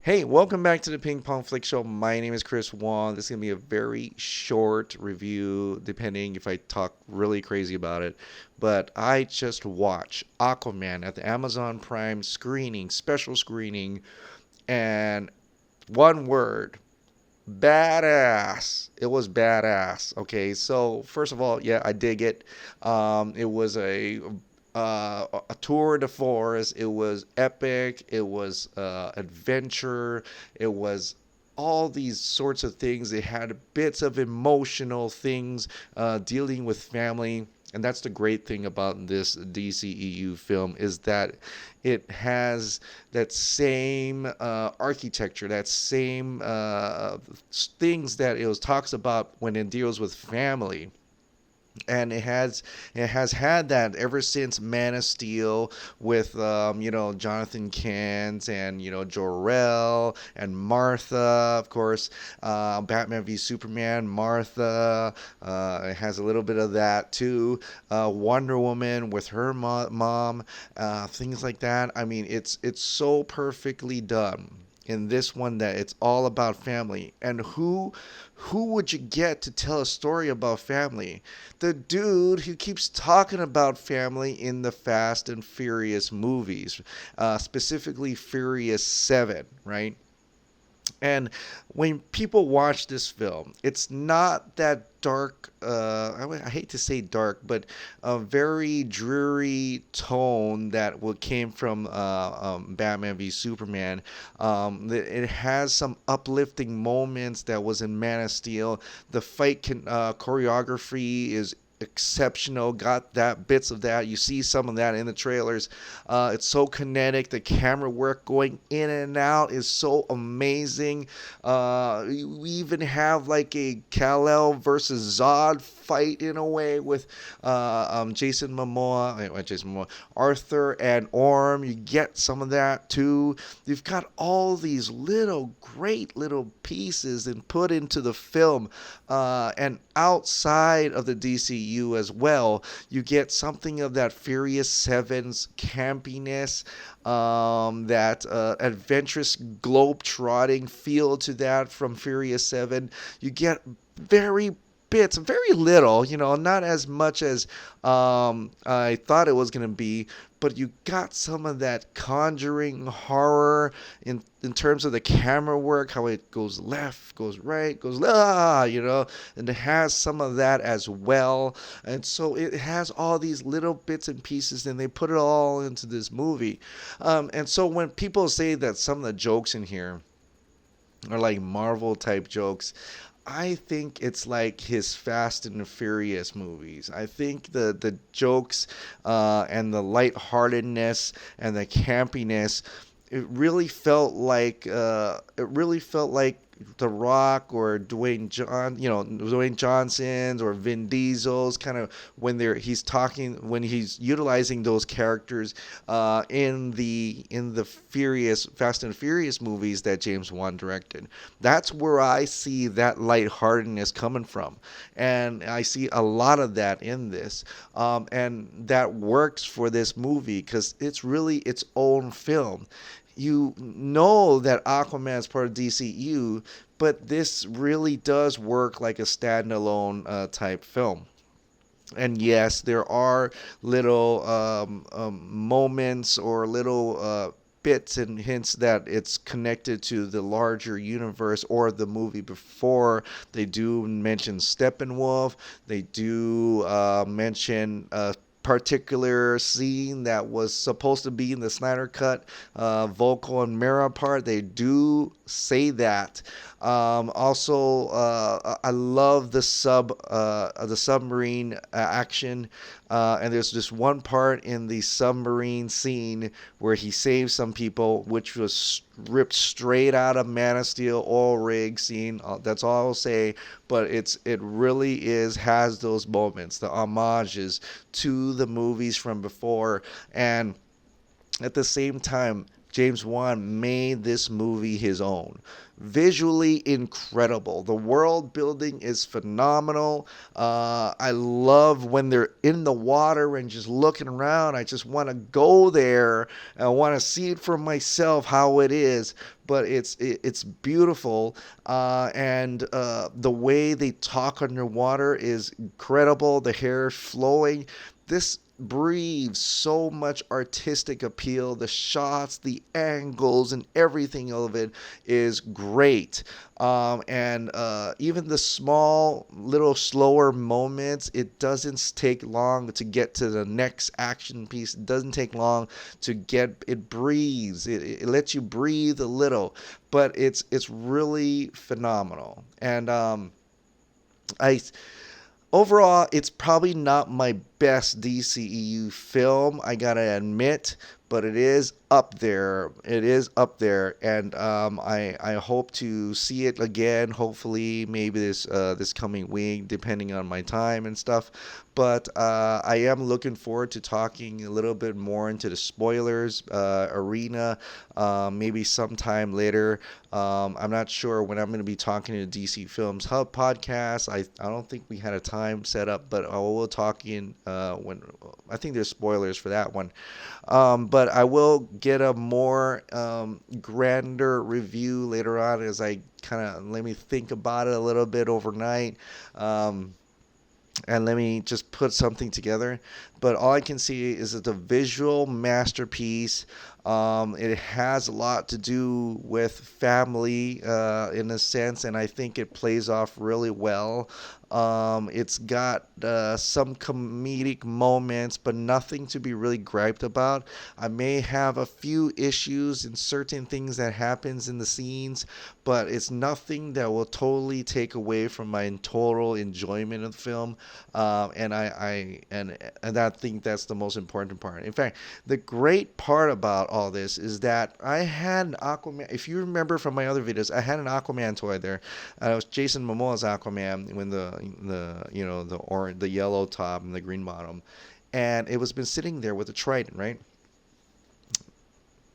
Hey, welcome back to the Ping Pong Flick Show. My name is Chris Wong. This is going to be a very short review, depending if I talk really crazy about it. But I just watched Aquaman at the Amazon Prime screening, special screening, and one word, badass. It was badass. Okay, so first of all, yeah, I dig it. It was a tour de force. It was epic. It was adventure. It was all these sorts of things. It had bits of emotional things dealing with family. And that's the great thing about this DCEU film is that it has that same architecture, that same things that it was talks about when it deals with family, and it has had that ever since Man of Steel with Jonathan Kent and Jor-El and Martha, of course, Batman v Superman, Martha. It has a little bit of that too. Wonder Woman with her mom, things like that. I mean, it's so perfectly done in this one that it's all about family. And who would you get to tell a story about family? The dude who keeps talking about family in the Fast and Furious movies, specifically Furious 7, right? And when people watch this film, it's not that dark. I hate to say dark, but a very dreary tone that what came from Batman v Superman. It has some uplifting moments that was in Man of Steel. The choreography is exceptional. Got that bits of that. You see some of that in the trailers. It's so kinetic. The camera work going in and out is so amazing. We even have like a Kal-El versus Zod fight in a way with Jason Momoa, Arthur and Orm. You get some of that too. You've got all these little great little pieces and put into the film, and outside of the DCU as well, you get something of that Furious Seven's campiness, that adventurous globe-trotting feel to that from Furious 7. You get very bits, very little, not as much as I thought it was going to be, but you got some of that conjuring horror in terms of the camera work, how it goes left, goes right, goes and it has some of that as well. And so it has all these little bits and pieces, and they put it all into this movie. And so when people say that some of the jokes in here are like Marvel type jokes, I think it's like his Fast and the Furious movies. I think the jokes and the lightheartedness and the campiness, it really felt like The Rock or Dwayne Johnson's or Vin Diesel's kind of when he's utilizing those characters in the Furious Fast and Furious movies that James Wan directed. That's where I see that lightheartedness coming from, and I see a lot of that in this, and that works for this movie because it's really its own film. You know that Aquaman is part of DCU, but this really does work like a standalone type film. And yes, there are little moments or little bits and hints that it's connected to the larger universe or the movie before. They do mention Steppenwolf. They do mention particular scene that was supposed to be in the Snyder Cut, Volko and Mera part. They do say that. Also, I love the submarine action, and there's just one part in the submarine scene where he saves some people, which was ripped straight out of Man of Steel oil rig scene. That's all I'll say. But it really has those moments, the homages to the movies from before, and at the same time, James Wan made this movie his own. Visually incredible. The world building is phenomenal. I love when they're in the water and just looking around. I just want to go there. I want to see it for myself how it is. But it's beautiful, and the way they talk underwater is incredible. The hair flowing. This breathes so much artistic appeal. The shots, the angles, and everything of it is great. And even the small, little slower moments, it doesn't take long to get to the next action piece. It doesn't take long to get. It breathes. It lets you breathe a little, but it's really phenomenal. And I overall, it's probably not my best DCEU film, I gotta admit, but it is up there. It is up there, and I hope to see it again. Hopefully, maybe this coming week, depending on my time and stuff. But I am looking forward to talking a little bit more into the spoilers arena, maybe sometime later. I'm not sure when I'm going to be talking to DC Films Hub podcast. I don't think we had a time set up, but I will talk in when I think there's spoilers for that one. But I will get a more grander review later on as I kind of let me think about it a little bit overnight. And let me just put something together. But all I can see is it's a visual masterpiece. It has a lot to do with family in a sense, and I think it plays off really well. It's got some comedic moments, but nothing to be really griped about. I may have a few issues in certain things that happens in the scenes, but it's nothing that will totally take away from my total enjoyment of the film. And I think that's the most important part. In fact, the great part about all this is that I had an Aquaman. If you remember from my other videos, I had an Aquaman toy there. It was Jason Momoa's Aquaman when the yellow top and the green bottom, and it was been sitting there with a trident, right?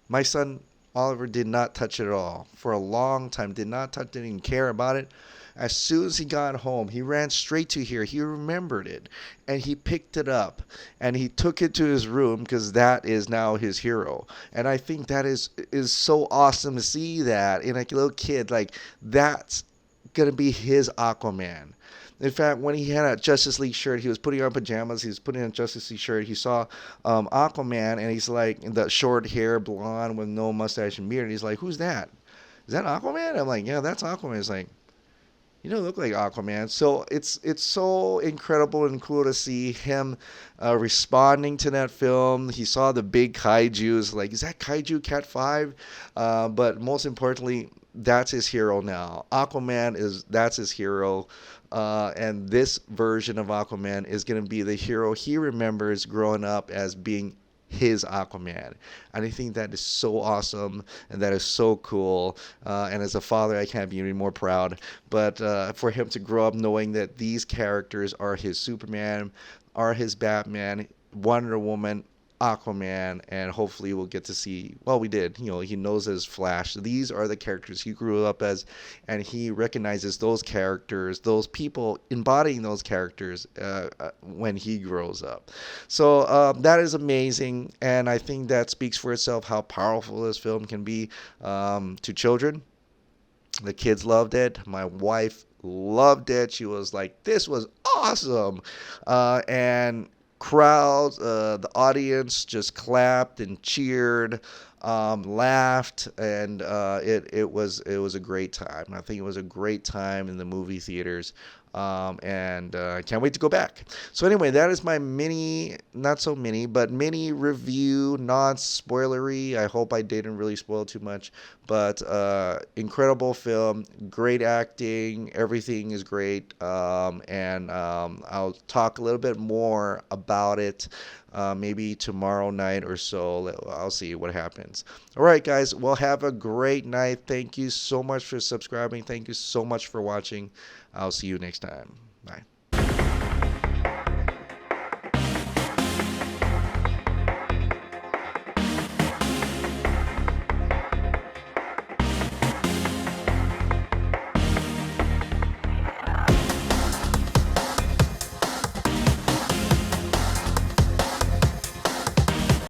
My son Oliver did not touch it at all for a long time. Did not touch it, didn't even care about it. As soon as he got home, he ran straight to here. He remembered it, and he picked it up, and he took it to his room because that is now his hero. And I think that is so awesome to see that in a little kid. Like, that's gonna be his Aquaman. In fact, when he had a Justice League shirt, he was putting on pajamas. He was putting on a Justice League shirt. He saw Aquaman, and he's like, the short hair, blonde with no mustache and beard. And he's like, "Who's that? Is that Aquaman?" I'm like, "Yeah, that's Aquaman." He's like, "You don't look like Aquaman." So it's so incredible and cool to see him responding to that film. He saw the big kaiju. Like, is that Kaiju Cat 5? But most importantly, that's his hero now. That's his hero. And this version of Aquaman is going to be the hero he remembers growing up as being his Aquaman. And I think that is so awesome, and that is so cool. And as a father, I can't be any more proud. But for him to grow up knowing that these characters are his Superman, are his Batman, Wonder Woman, Aquaman, and hopefully we'll get to see, well, we did, he knows as Flash. These are the characters he grew up as, and he recognizes those characters, those people embodying those characters when he grows up. So that is amazing, and I think that speaks for itself how powerful this film can be to children. The kids loved it. My wife loved it. She was like, "This was awesome," and crowds, the audience just clapped and cheered, laughed, and it was a great time. I think it was a great time in the movie theaters, and I can't wait to go back. So anyway, that is my not so mini, but mini review, non-spoilery. I hope I didn't really spoil too much, but incredible film, great acting, everything is great, and I'll talk a little bit more about it maybe tomorrow night or so. I'll see what happens. All right, guys, well, have a great night. Thank you so much for subscribing. Thank you so much for watching. I'll see you next time. Bye.